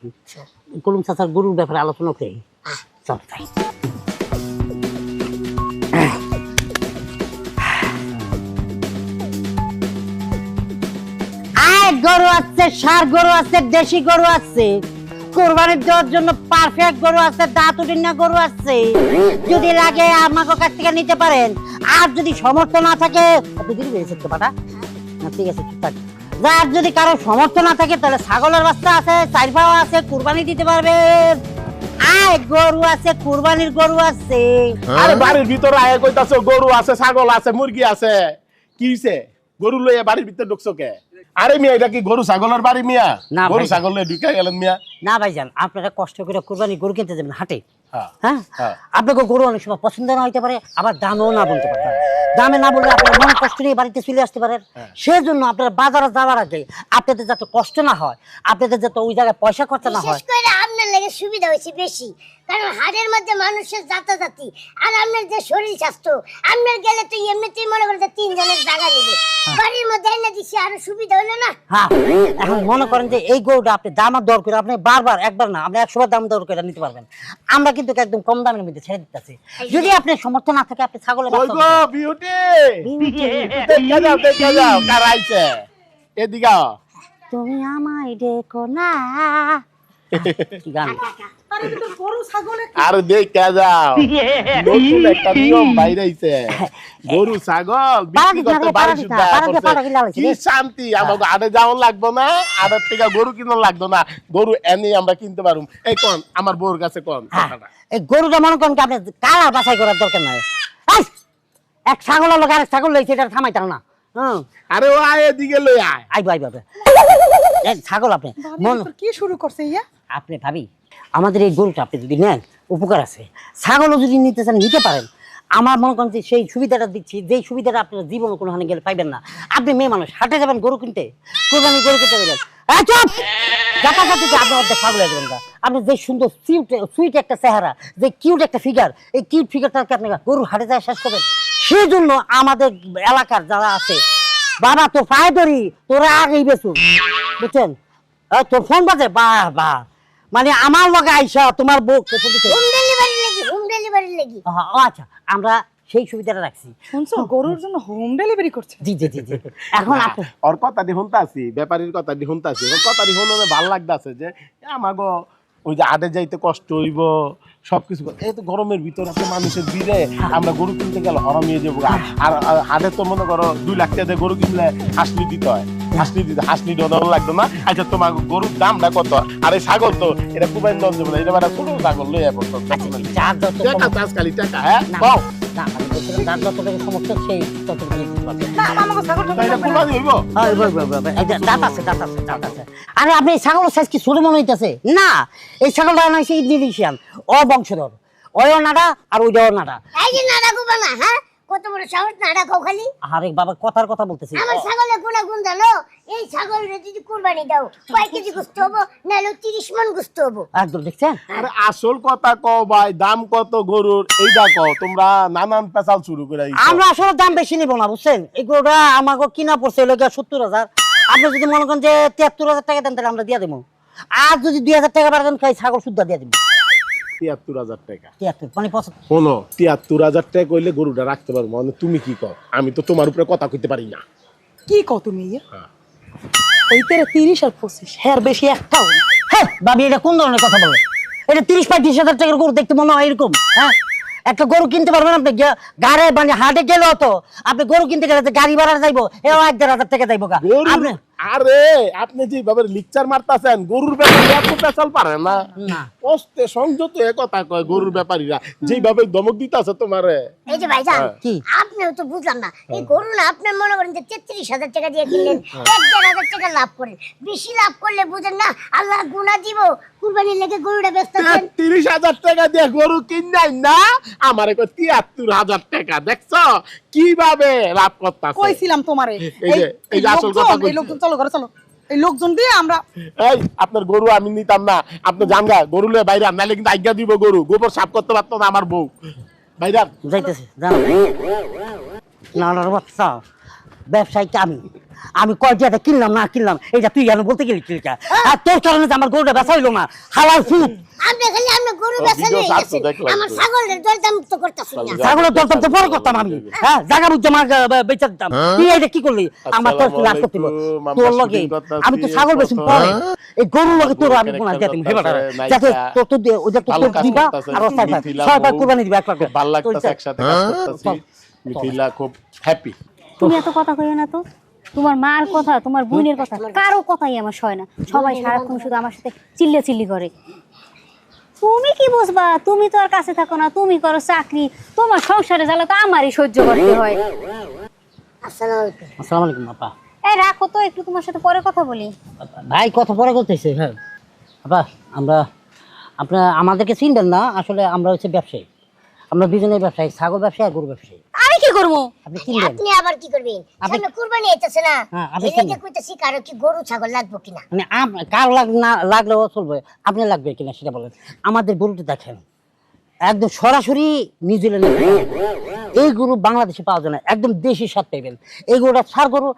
কলম চাচার গরুর ব্যাপারে আলোচনা করি। চল তাই। গরু আছে, ষাঁড় গরু আছে, দেশি গরু আছে, কোরবানির দেওয়ার জন্য পারফেক্ট গরু আছে, দাঁত উঠিনা গরু আছে। যদি লাগে আমাকে কাছ থেকে নিতে পারেন। আর যদি সমর্থ না থাকে ঠিক আছে, আর যদি কারো সমর্থ না থাকে তাহলে ছাগলের বাচ্চা আছে, চার পাওয়া আছে, কুরবানি দিতে পারবেন। আয় গরু আছে, কুরবানির গরু আছে। আরে বাড়ির ভিতরে আয় কইতাছো গরু আছে, ছাগল আছে, মুরগি আছে, কি হইছে? গরু লইয়া বাড়ির ভিতরে ঢুকছো কে? আরে মিয়া, এটা কি গরু ছাগলের বাড়ি মিয়া? গরু ছাগল লইয়া ঢুকে গেলেন মিয়া? না ভাইজান, আপনারা কষ্ট করে কুরবানি গরু কিনতে যাবেন হাটে। হ্যাঁ, আপনাকে গরু অনেক সময় পছন্দ না হইতে পারে, আবার দামও না বলতে পারে। দামে না বললে আপনার মনে কষ্ট নিয়ে বাড়িতে চলে আসতে পারেন। সেজন্য আপনারা বাজারে যাওয়ার আগে আপনাদের যাতে কষ্ট না হয়, আপনাদের যাতে ওই জায়গায় পয়সা খরচা না হয়। বিশেষ করে আপনার লাগে সুবিধা হয়েছে বেশি, কারণ হাটের মধ্যে মানুষের যাতাযাতি আর আপনার যে শরীর স্বাস্থ্য, আপনার গেলে তো এমনিতেই মনে করেন যে 3 জনের জায়গা নিবে, বাড়ির মধ্যে এনে দিছি আরো সুবিধা হলো না। হ্যাঁ, এখন মনে করেন যে এই গরুটা আপনি দাম দর করে আপনি বারবার একবার না আপনি 100 বার দাম দর করে নিতে পারবেন। আমরা কিন্তু একদম কম দামের মধ্যে ছেড়ে দিতেছি। যদি আপনি সমর্থ না থাকে আপনি ছাগলের কই গো বিউটি, দেখে যাও কার আইছে এদিকে। তুমি আমায় দেখো না, কি গান। আর দেখে যাও, নতুন একটা নিয়ম বাইরে আইছে। গরু ছাগল বিক্রি করতে বাড়ি সুদ্ধা কি শান্তি। আমাকে আড়ে যাওয়া লাগবো না, আড়ের থেকে গরু কিনা লাগতো না, গরু এনে আমরা কিনতে পারুম। এই কোন আমার বউর কাছে কোন এই গরুটা মনে করেন কি আপনি কালার বাছাই করার দরকার নাই। এক ছাগল লোক আরেক ছাগল লইছে, এটা থামাইতাম না। আরে ও আয় এদিকে লই আয়। আইবো ছাগল আপনি কি শুরু করছে ইয়া? আপনি ভাবি আমাদের এই গরুটা আপনি যদি নেন উপকার আছে, ছাগলও যদি নিতে চান নিতে পারেন। আমার মনে করেন যে সেই সুবিধাটা দিচ্ছি, যেই সুবিধাটা আপনার জীবনে কোনোখানে গেলে পাইবেন না। আপনি মেয়ে মানুষ হাটে যাবেন গরু কিনতে, কোরবানি গরু কিনতে গেলেন আপনি অর্ধেক ছাগল যাবেন না। আপনি যে সুন্দর সুইট একটা চেহারা, যে কিউট একটা ফিগার, এই কিউট ফিগারটাকে আপনি গরু হাটে যায় শেষ করবেন। সেই জন্য আমাদের এলাকার যারা আছে, বাবা তোর পায়ে ধরি, তোরা আগেই বেচুন, বুঝছেন? তোর ফোন বাজে, বাহ বাহ, মানে আমার লগে আইসা তোমার বউ হোম ডেলিভারি লাগি, হোম ডেলিভারি লাগি। আচ্ছা, আমরা সেই সুবিধাটা রাখছি। শুনছো, গরুর জন্য হোম ডেলিভারি করছে। জি জি জি জি। এখন আপনি ওর কথা দি শুনতাছি, ব্যাপারীর কথা দি শুনতাছি, ওর কথা দি শুনে ভালো লাগতাছে যে আমাগো ওই যে আড়ে যাইতে কষ্ট হইব সবকিছু। এই তো গরমের ভিতর আপনি মানুষের ভিড়ে আমরা গরু কিনতে গেলে হরমিয়ে যাবো। আর হাটে তো মনে করো 2 লাখ টাকা দিয়ে গরু কিনলে হাসলি দিতে হয়, হাসলি ডর লাগতো না। আচ্ছা তোমার গরুর দামটা কত? আর এই ছাগল তো এটা কুবাইন দল যাবে না, এটা মানে ছোট ছাগল লইয়া পড়তো। খালি টাকা, হ্যাঁ আরে আপনি এই ছাগলের সাইজ কি ছোট মনে হইতেছে? না, এই ছাগলটা আনাইছে ইন্দোনেশিয়ান, বংশধর, ওইও নাড়া আর ওইটাও নাড়া। এই যে নাড়া গোবা না, হ্যাঁ কত বড় সাহস, নাড়া খাও খালি। আরে বাবা কথার কথা বলতেছি। আমার ছাগলের গুণ জানো? এই ছাগল যদি কুরবানি দাও কয় কেজি গোশত হবো? নাহলে 30 মণ গোশত হবো। একদম দেখছেন? আরে আসল কথা কও ভাই, দাম কত গরুর এইটা কও। তোমরা নানান পেশাল শুরু করে দিছো। আমরা আসলে দাম বেশি নিব না, বুঝছেন? এই গরুটা আমাকে কিনা পড়ছে হলো 70,000। আপনি যদি মনে করেন যে 73,000 টাকা দেন তাহলে আমরা দিয়ে দেবো। আর যদি 2,000 টাকা বাড়ান খাই ছাগল শুদ্ধ দিয়ে দেবো। 73,000 টাকা? 73 মানে 75। শোনো, 73,000 টাকা কইলে গরুটা রাখতে পারবো। মানে তুমি কি কও? আমি তো তোমার উপরে কথা কইতে পারি না। কি কও তুমি ইয়া? ওই তেরে 30 আর 25 হের বেশি একটাও না। হ্যাঁ ভাবি, এটা কোন ধরনের কথা বলে? এটা 30-35,000 টাকার গরু দেখতে মনে হয় এরকম? হ্যাঁ, একটা গরু কিনতে পারবেন আপনি গাড়ে মানে হাটে গেলেও তো আপনি গরু কিনতে গেলে গাড়ি ভাড়া যাইবো, এও 1,500 টাকা যাইবো। আপনি আরে আপনি যেভাবে লিকচার মারতাছেন গরুর ব্যাপারে এত পেশাল পারে না। অস্তে সংযত এ কথা কয় গরুর ব্যাপারীরা, যেভাবে ধমক দিতাছে তোমারে। এই যে ভাইজান, কি আপনিও তো বুঝলাম না, এই গরু না আপনি মনে করেন যে 33,000 টাকা দিয়ে কিনলেন, 1,500 টাকা লাভ করেন। বেশি লাভ করলে বুঝেন না আল্লাহ গুনাহ দিব, কুরবানির লেগে গরুটা বেচতেছেন। 30,000 টাকা দিয়ে গরু কিনাই না, আমারে কই 73,000 টাকা। দেখছো কিভাবে লাভ করতাছে? কইছিলাম তোমারে, এই যে আসল কথা কইছি। এই লোকজন চলো ঘরে চলো, এই লোকজন দিয়ে আমরা এই আপনার গরু আমি নিতাম না। আপনি জানগা গরু লয়ে বাইরে, নাইলে কিন্তু আজ্ঞা দিব গরু গোবর সাফ করতে পারতো না আমার বউ। বাইরে যাইতেছে জানো না বাচ্চা, ব্যবসায়িক আমি কয়টা কিনলাম না কিনলাম এটা তুই কেন বলতে গেলি কিলকা আর তোর কারণে যে আমার গরুটা বেচা হইলো না হালাল ফুট আপনি খালি আমরা গরু বেচা ভিডিও নিয়ে ছাড়তো, গেছেন দেখলাম আমার তো। ছাগলের দরদাম তো করতেছেন না ছাগলের দরদাম তো বড় করতাম আমি হ্যাঁ জায়গা বুঝে আমার বেচা দিতাম তুই এটা কি করলি আমার তো লাভ করতে হলো। আসসালামু তোর আলাইকুম, লগে আমরা shooting আমি তো করতাছি, ছাগল বেশি কত? পরে এই গরুর লগে তোর আমি লোকের কোনা একটা দিতাম দরকার ভেবে আছে, যাতে নাইকা। তোর তো ওইটা তো ভালো কাজ দিবা করতাছে, আর ওস্তাদ মিথিলা ছয়বার বউ, কুরবানি দিবা একবার খুব ভালো লাগতেছে একসাথে কাজ করতেছি মিথিলা খুব হ্যাপি তুমি এত কথা কইও না তো, তোমার মার কথা তোমার বোনের কথা কারো কথাই আমার সয় না, সবাই সারাক্ষণ শুধু আমার সাথে চিল্লি করে। তুমি কি বুঝবা, তুমি তো আর কাছে থাকো না, তুমি করো চাকরি, তোমার সংসারে জ্বালা তো আমারই সহ্য করতে হয়। আসসালামু আলাইকুম আসসালামু আলাইকুম আপা এই রাখো তো, একটু তোমার সাথে পরে কথা বলি। ভাই কথা পরে করতেছে হ্যাঁ আপা আপনার আমাদেরকে চিনবেন না আসলে আমরা হচ্ছে ব্যবসায়ী আমরা দুজনের ব্যবসায়ী ছাগল ব্যবসায়ী আর গরু ব্যবসায়ী আমি কি করবো? আপনি কিনবেন আপনি আবার কি করবেন আপনি- সামনে কুরবানি আইতাছে না হ্যাঁ, আপনি এই যে কিনুন। কইতাছি কারো কি গরু ছাগল লাগবে কিনা মানে কার না লাগলেও চলবে আপনি লাগবে কিনা সেটা বলেন আমাদের গরুটা দেখেন একদম সরাসরি নিউজিল্যান্ডে এই গরু বাংলাদেশে পাওয়া যায় না একদম দেশি স্বাদ পাইবেন এই গরুটা ছাড় গরু